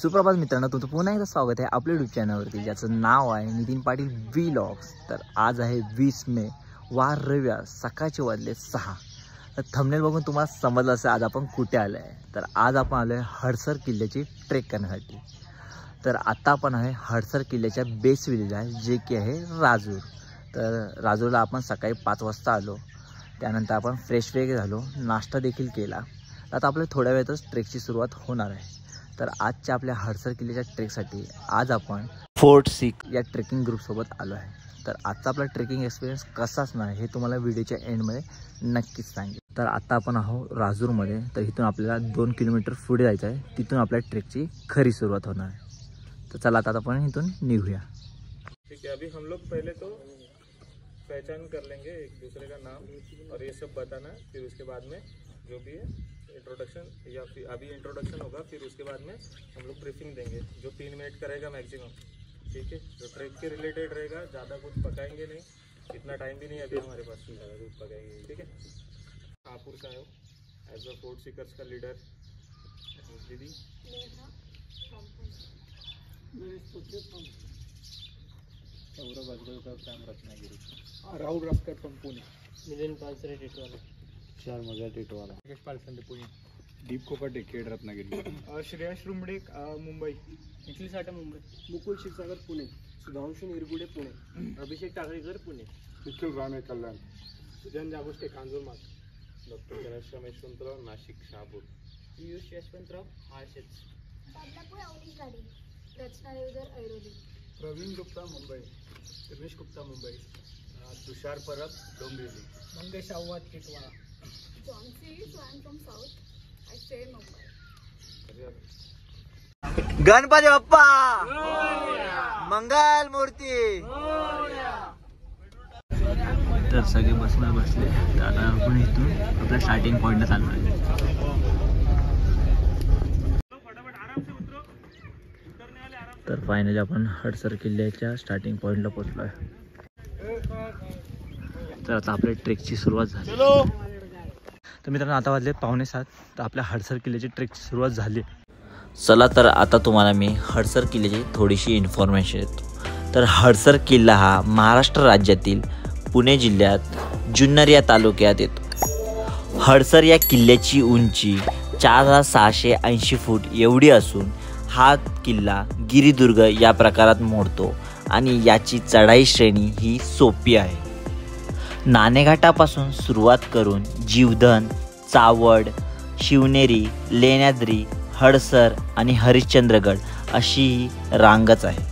सुप्रभात मित्रांनो, तुमचं पुन्हा एकदा स्वागत आहे आपल्या यूट्यूब चॅनलवरती, ज्याचं नाव आहे नितीन पाटील व्लॉग्स। तर आज आहे 20 मे, वार रविवार, सकाळचे वाजले 6। तर थंबनेल बघून तुम्हाला समजलं असेल आज आपण कुठे आलो आहे। तर आज आपण आलो आहे हडसर किल्ल्याची ट्रेक करण्यासाठी। तर आता आपण आहे हडसर किल्ल्याच्या बेस विलेजला, जे की आहे राजूर। तर राजूरला आपण सकाळी 5 वाजता आलो, त्यानंतर आपण फ्रेश वगैरे झालो, नाश्ता देखील केला। आता आपल्या थोड्या वेळातच ट्रेकची सुरुवात होणार आहे। तर आजच्या आपल्या हडसर किल्ल्याच्या ट्रेकसाठी आज आपण फोर्ट सिख या ट्रेकिंग ग्रुपसोबत आलो आहे। तर आजचा आपला ट्रेकिंग एक्सपिरियन्स कसा असणार हे तुम्हाला व्हिडिओच्या एंडमध्ये नक्कीच सांगेल। तर आता आपण आहोत राजूरमध्ये। तर इथून आपल्याला 2 किलोमीटर पुढे जायचं आहे, तिथून आपल्या ट्रेकची खरी सुरुवात होणार आहे। तर चला आता आपण इथून निघूया। ठीक है, अभी हम लोग पहले तो पहचान कर लेंगे एक दूसरे का नाम और ये सब बताना, फिर उसके बाद में जो भी है इंट्रोडक्शन, या फिर अभी इंट्रोडक्शन होगा, फिर उसके बाद में हम लोग ब्रीफिंग देंगे जो 3 मिनट का रहेगा मैक्सिमम। ठीक है, जो ट्रेक के रिलेटेड रहेगा, ज़्यादा कुछ पकाएंगे नहीं, इतना टाइम भी नहीं अभी हमारे पास, ज़्यादा कुछ पकाएंगे। ठीक है, हापुड़ का हो एज अ फोर्ट सीकर्स का लीडर दीदी, सौरभ अजगरकर फ्रॉम रत्नागिरी, राहुल रफकर फ्रॉम पुणे, मिलिंद पालसरे टिटवाला, चार मजा टिटवाला, योगेश पालसरे पुणे, दीप कोकाटे खेड रत्नागिरी, श्रेयस रुमडे मुंबई, निखिल साठे मुंबई, मुकुल क्षीरसागर पुणे, सुधांशु निरगुडे पुणे, अभिषेक टाकळेकर पुणे, निखिल राणे कल्याण, सुजन जागोष्टे Kanjurmarg, doctor Ganesh Ramesh वंतराव Nashik Shahapur, Piyush Yashwantrao आळशेज, Badlapur औलिकाडी, Rachana Deodhar Airoli, Pravin Gupta Mumbai, Ramesh Gupta Mumbai, Tushar Parab Dombivli, Mangesh Awhad Titwala, Johnsy Swayam from south, I stay in Mumbai. Ganpati Bappa मंगल मूर्ती। तर सगळे बसले। तर आता आपण इथून आपल्या स्टार्टिंग पॉइंटला चाललो आहे। तर फायनली आपण हडसर किल्ल्याच्या स्टार्टिंग पॉइंटला पोहोचलो आहे। तर आता आपल्या ट्रेकची सुरुवात झाली। तर मित्रांनो, आता वाजले 6:45। तर आपल्या हडसर किल्ल्याची ट्रेकची सुरुवात झाली। चला तर आता तुम्हाला मी हडसर किल्ल्याची थोडीशी इन्फॉर्मेशन देतो। तर हडसर किल्ला हा महाराष्ट्र राज्यातील पुणे जिल्ह्यात जुन्नर या तालुक्यात येतो। हडसर या किल्ल्याची उंची 4680 फूट एवढी असून हा किल्ला गिरिदुर्ग या प्रकारात मोडतो आणि याची चढाई श्रेणी ही सोपी आहे। नाणेघाटापासून सुरुवात करून जीवधन, चावड, शिवनेरी, लेण्याद्री, हडसर आणि हरिश्चंद्रगड अशी ही रांगच आहे।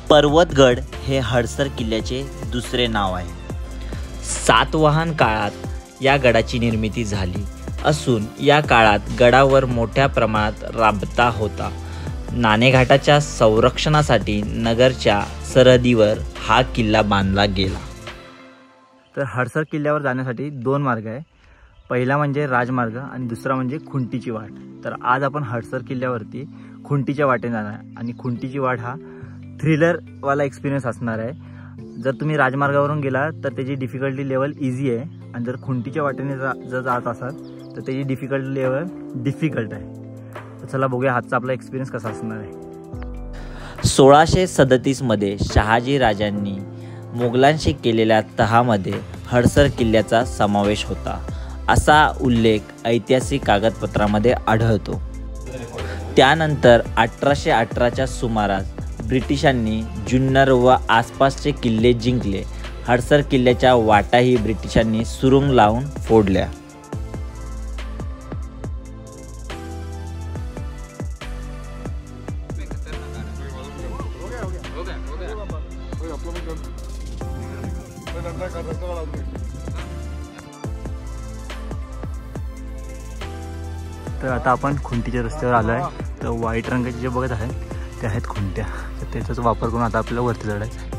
पर्वतगड हे हडसर किल्ल्याचे दुसरे नाव आहे। सातवाहन काळात या गडाची निर्मिती झाली असून या काळात गडावर मोठ्या प्रमाणात राबता होता। नाणेघाटाच्या संरक्षणासाठी नगरच्या सरहद्दीवर हा किल्ला बांधला गेला। तर हडसर किल्ल्यावर जाण्यासाठी 2 मार्ग आहे। पहिला म्हणजे राजमार्ग आणि दुसरा म्हणजे खुंटीची वाट। तर आज आपण हडसर किल्ल्यावरती खुंटीच्या वाटेने जाणार आहे आणि खुंटीची वाट हा थ्रिलरवाला एक्सपिरियन्स असणार आहे। जर तुम्ही राजमार्गावरून गेला तर त्याची डिफिकल्टी लेवल इझी आहे, आणि जर खुंटीच्या वाटेने जर जात असाल तर त्याची डिफिकल्टी लेवल डिफिकल्ट आहे। तर चला बघूया आजचा आपला एक्सपिरियन्स कसा असणार आहे। 1637 मध्ये शहाजी राजांनी मोगलांशी केलेल्या तहामध्ये हडसर किल्ल्याचा समावेश होता, असा उल्लेख ऐतिहासिक कागदपत्रामध्ये आढळतो। त्यानंतर 1818च्या सुमारास ब्रिटिशांनी जुन्नर व आसपासचे किल्ले जिंकले। हडसर किल्ल्याच्या वाटाही ब्रिटिशांनी सुरुंग लावून फोडल्या। तर आता आपण खुंटीच्या रस्त्यावर आलो आहे। तर व्हाईट रंगाचे जे बघत आहे ते आहेत खुंट्या। तर त्याचाच वापर करून आता आपल्याला वरती चढायचं आहे।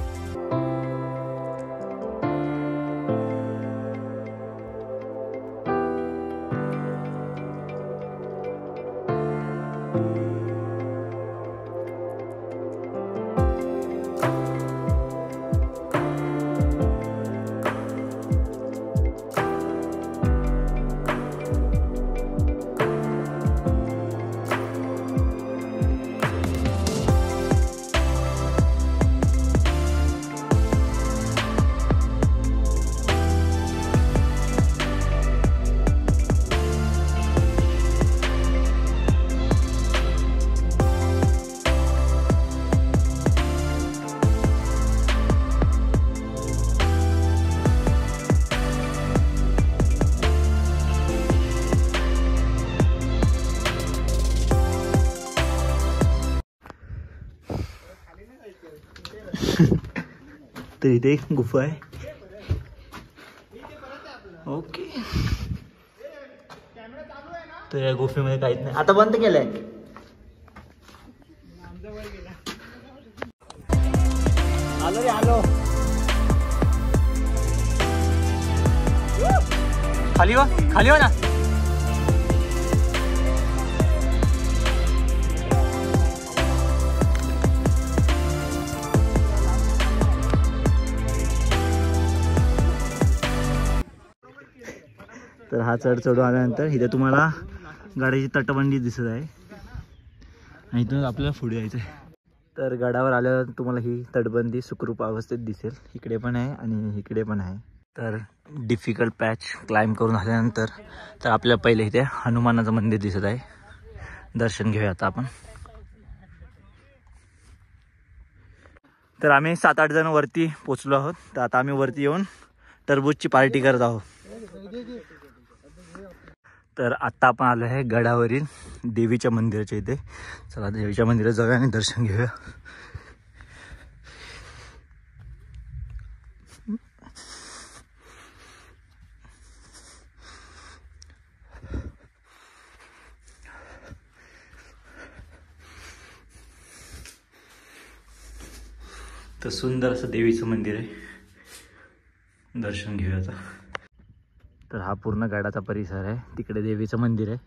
तर इथे एक गुफा आहे. ओके, तर या गुफेमध्ये काहीच नाही, आता बंद केलंय. आलो रे आलो. खाली हो ना. तर हा चढ चढून आल्यानंतर इथे तुम्हाला गाड्याची तटबंदी दिसत आहे आणि इथून आपल्याला पुढे यायचं आहे. तर गडावर आल्यावर तुम्हाला ही तटबंदी सुखरूप अवस्थेत दिसेल. इकडे पण आहे आणि इकडे पण आहे. तर डिफिकल्ट पॅच क्लाइंब करून आल्यानंतर तर आपल्याला पहिले इथे हनुमानाचं मंदिर दिसत आहे. दर्शन घेऊया आता आपण. तर आम्ही 7-8 जण वरती पोचलो आहोत. तर आता आम्ही वरती येऊन टरबूजची पार्टी करत आहोत. तर आत्ता आपण आलो आहे गडावरील देवीच्या मंदिराच्या इथे. चला देवीच्या मंदिरात जाऊया आणि दर्शन घेऊया. तर सुंदर असं देवीचं मंदिर आहे. दर्शन घेऊया आता. तर हा पूर्ण गडाचा परिसर आहे. तिकडे देवीचं मंदिर आहे.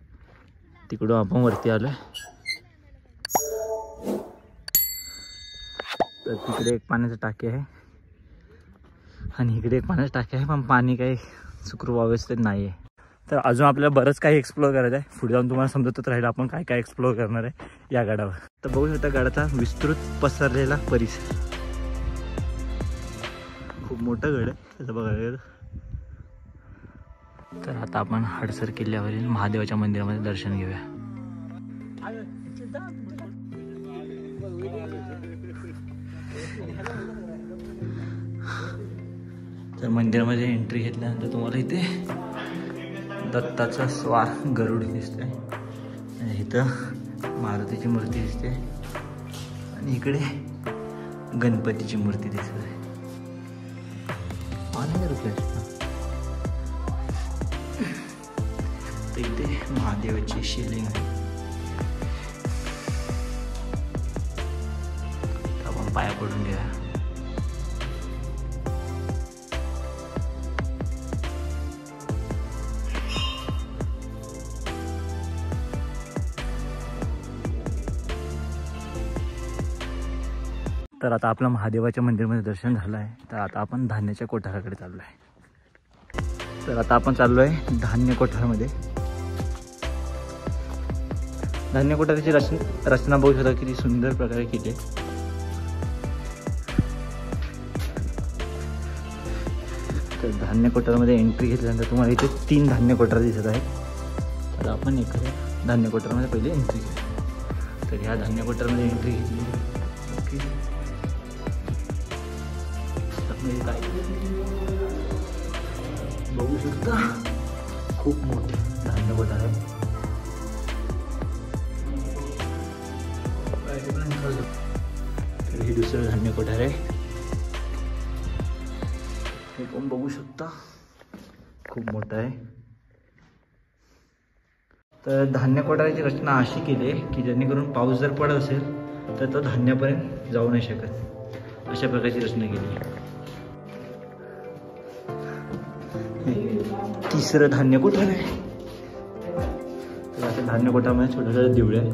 तिकडून आपण वरती आलोय. तर तिकडे एक पाण्याचं टाकी आहे आणि इकडे एक पाण्याचं टाकी आहे, पण पाणी काही सुखरूप अवस्थेत नाही आहे. तर अजून आपल्याला बरंच काही एक्सप्लोअर करायचं आहे. पुढे जाऊन तुम्हाला समजतच राहील आपण काय काय एक्सप्लोअर करणार आहे या गडावर. तर बघू शकता गडाचा विस्तृत पसरलेला परिसर. खूप मोठं गड आहे त्याचं बघायला गेलं. तर आता आपण हडसर किल्ल्यावरील महादेवाच्या मंदिरामध्ये दर्शन घेऊया. तर मंदिरामध्ये एंट्री घेतल्यानंतर तुम्हाला इथे दत्ताचा स्वार गरुड दिसतोय आणि इथं मारुतीची मूर्ती दिसते आणि इकडे गणपतीची मूर्ती दिसत आहे. इथे महादेवाची शिवलिंग आहे. आपण पाया पडून घ्या. तर आता आपलं महादेवाच्या मंदिरामध्ये दर्शन झालं आहे. तर आता आपण धान्याच्या कोठाराकडे चाललो आहे. तर आता आपण चाललो आहे धान्य कोठारामध्ये. धान्य कोठाराची रचना बघू शकता किती सुंदर प्रकारे केली आहे. तर धान्य कोठारामध्ये एंट्री घेतल्यानंतर तुम्हाला इथे 3 धान्य कोठार दिसत आहेत. तर आपण एखाद्या धान्य कोठारामध्ये पहिले एंट्री घेऊ. तर ह्या धान्य कोठारामध्ये एंट्री घेतली. ओके, काय बघू शकता खूप मोठं धान्य कोठार आहे. तर हे दुसरं धान्य कोठार आहे. हे पण बघू शकता खूप मोठं आहे. तर धान्य कोठाराची रचना अशी केली आहे की जेणेकरून पाऊस जर पडत असेल तर तो धान्यापर्यंत जाऊ नाही शकत. अशा प्रकारची रचना केली आहे. तिसरं धान्य कोठार आहे. तर अशा धान्य कोठारामध्ये छोट्या छोट्या दिवड्या आहेत.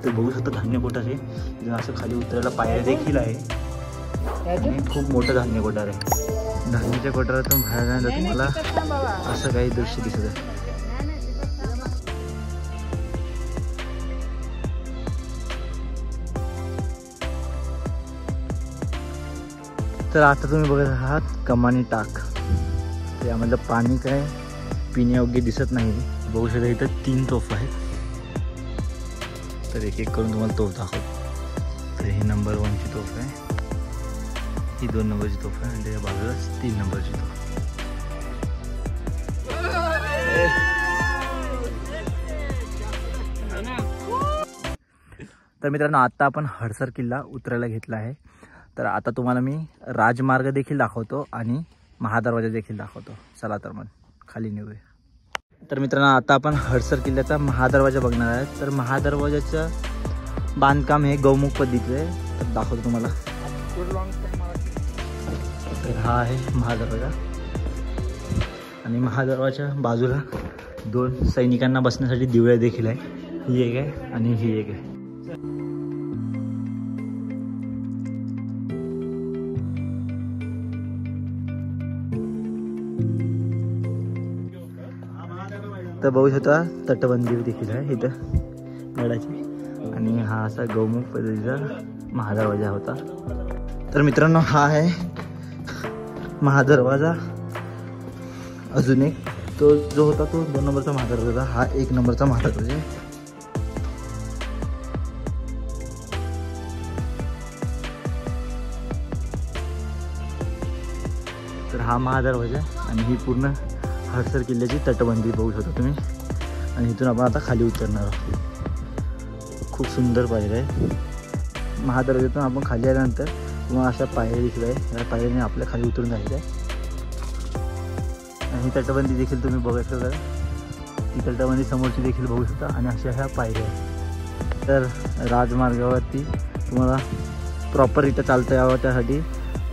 तर बघू शकता धान्य कोठार आहे. असं खाली उतरायला पायऱ्या देखील आहे आणि खूप मोठं धान्य कोठार आहे. धान्याच्या कोठारातून बाहेर जाण्यासाठी तुम्हाला असं काही दृश्य दिसत आहे. तर आता तुम्ही बघत आहात कमानी टाक. यामधलं पाणी काय पिण्यायोग्य दिसत नाही. बघू शकता इथं 3 तोफ आहेत. तर एक एक करून तुम्हाला तोफ दाखवतो. तर ही नंबर 1ची तोफ आहे, ही 2 नंबरची तोफ आहे आणि त्याच्या बाजूलाच 3 नंबरची तोफ. तर मित्रांनो आता आपण हडसर किल्ला उतरायला घेतला आहे. तर आता तुम्हाला मी राजमार्ग देखील दाखवतो आणि महादरवाजा देखील दाखवतो. चला तर मग खाली निघूया. तर मित्रांनो आता आपण हडसर किल्ल्याचा महादरवाजा बघणार आहे. तर महादरवाजाचं बांधकाम हे गौमुख पद्धतीचं आहे. तर दाखवतो तुम्हाला. तर हा आहे महादरवाजा आणि महादरवाजाच्या बाजूला 2 सैनिकांना बसण्यासाठी दिवे देखील आहे. ही एक आहे आणि ही एक आहे. तर बघू शकता तटबंदी देखील आहे इथं गडाची. आणि हा असा गौमुख पद्धतीचा महादरवाजा होता. तर मित्रांनो हा आहे महादरवाजा. अजून एक तो जो होता तो 2 नंबरचा महादरवाजा. हा 1 नंबरचा महादरवाजा आहे. तर हा महादरवाजा आणि ही पूर्ण हडसर किल्ल्याची तटबंदी बघू शकता तुम्ही. आणि इथून आपण आता खाली उतरणार आहोत. खूप सुंदर पायऱ्या आहे. महादरवाज्यातून आपण खाली आल्यानंतर किंवा अशा पायऱ्या दिसत आहे. या पायऱ्याने आपल्या खाली उतरून जायचं आहे. आणि तटबंदी देखील तुम्ही बघू शकता. ती तटबंदी समोरची देखील बघू शकता. आणि अशा ह्या पायऱ्या आहेत. तर राजमार्गावरती तुम्हाला प्रॉपर इथं चालता यावं त्यासाठी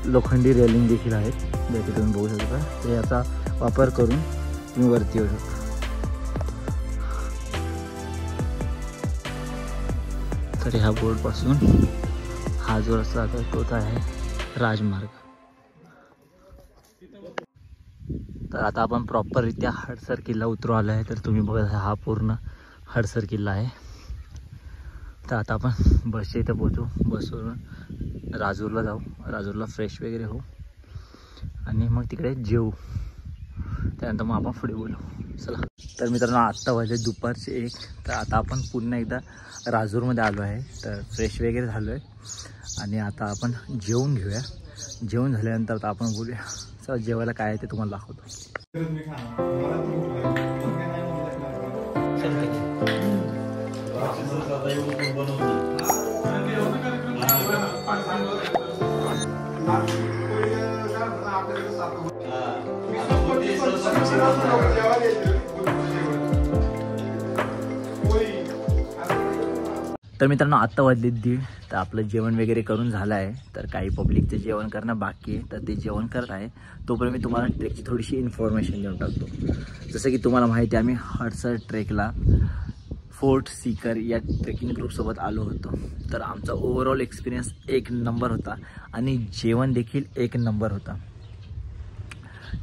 लोखंडी रेलिंग देखील आहेत ज्याचे तुम्ही बघू शकता. तर याचा वापर करून तुम्ही वरती येऊ शकता. तर ह्या बोर्डपासून हा जो रस्ता आता तोच आहे राजमार्ग. तर आता आपण प्रॉपररित्या हडसर किल्ला उतरू आलो आहे. तर तुम्ही बघा हा पूर्ण हडसर किल्ला आहे. तर आता आपण बसच्या इथं पोहोचू. बसवरून राजूरला जाऊ. राजूरला फ्रेश वगैरे होऊ आणि मग तिकडे जेवू. त्यानंतर मग आपण पुढे बोलू. चला. तर मित्रांनो आत्ता वाजले दुपारचे 1. तर आता आपण पुन्हा एकदा राजूरमध्ये आलो आहे. तर फ्रेश वगैरे झालो आहे आणि आता आपण जेवून घेऊया. जेवण झाल्यानंतर आता आपण बोलूया. चला जेवायला काय आहे ते तुम्हाला दाखवतो. तर मित्रांनो आत्ता वाजले 1:30. तर आपलं जेवण वगैरे करून झालं आहे. तर काही पब्लिकचं जेवण करणं बाकी आहे. तर ते जेवण करत आहे. तोपर्यंत मी तुम्हाला ट्रेकची थोडीशी इन्फॉर्मेशन देऊन टाकतो. जसं की तुम्हाला माहिती आहे आम्ही हडसर ट्रेकला फोर्ट सीकर या ट्रेकिंग ग्रुपसोबत आलो होतो. तर आमचा ओव्हरऑल एक्सपिरियन्स 1 नंबर होता आणि जेवण देखील 1 नंबर होता.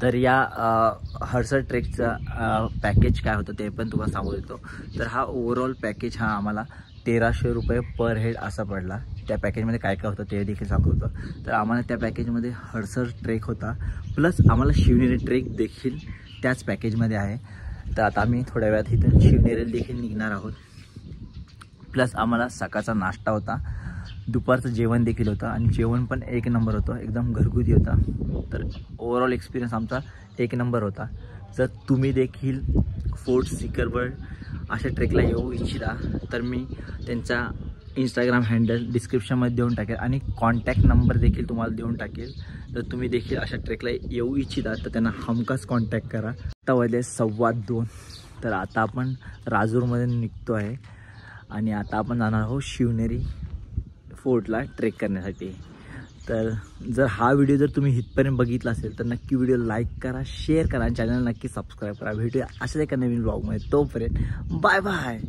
तर या हडसर ट्रेकचा पॅकेज काय होतं ते पण तुम्हाला सांगू देतो. तर हा ओव्हरऑल पॅकेज हा आम्हाला 1300 रुपये पर हेड असा पडला. त्या पॅकेजमध्ये काय काय होतं ते देखील सांगत होतं. तर आम्हाला त्या पॅकेजमध्ये हडसर ट्रेक होता प्लस आम्हाला शिवनेरी ट्रेक देखील त्याच पॅकेजमध्ये आहे. तर आता आम्ही थोड्या वेळात इथून शिवनेरीला देखील निघणार आहोत. प्लस आम्हाला सकाळचा नाश्ता होता, दुपारचं जेवण देखील होतं आणि जेवण पण 1 नंबर होतं, एकदम घरगुती होता. तर ओव्हरऑल एक्सपिरियन्स आमचा 1 नंबर होता. जर तुम्ही देखील फोर्ट सीकरवर अशा ट्रेकला येऊ इच्छिता तर मी त्यांचा इंस्टाग्राम हँडल डिस्क्रिप्शनमध्ये देऊन टाकेल आणि कॉन्टॅक्ट नंबर देखील तुम्हाला देऊन टाकेल. तर तुम्ही देखील अशा ट्रेकला येऊ इच्छिता तर त्यांना हमखास कॉन्टॅक्ट करा. आता वाजले 2:15. तर आता आपण राजूरमध्ये निघतो आहे आणि आता आपण जाणार आहोत शिवनेरी फोर्टला ट्रेक करण्यासाठी. तर जर हा व्हिडिओ जर तुम्ही इथपर्यंत बघितला असेल तर नक्की व्हिडिओ लाईक करा, शेअर करा आणि चॅनल नक्की सबस्क्राईब करा. भेटूया अशाच एका नवीन ब्लॉगमध्ये. तोपर्यंत बाय बाय.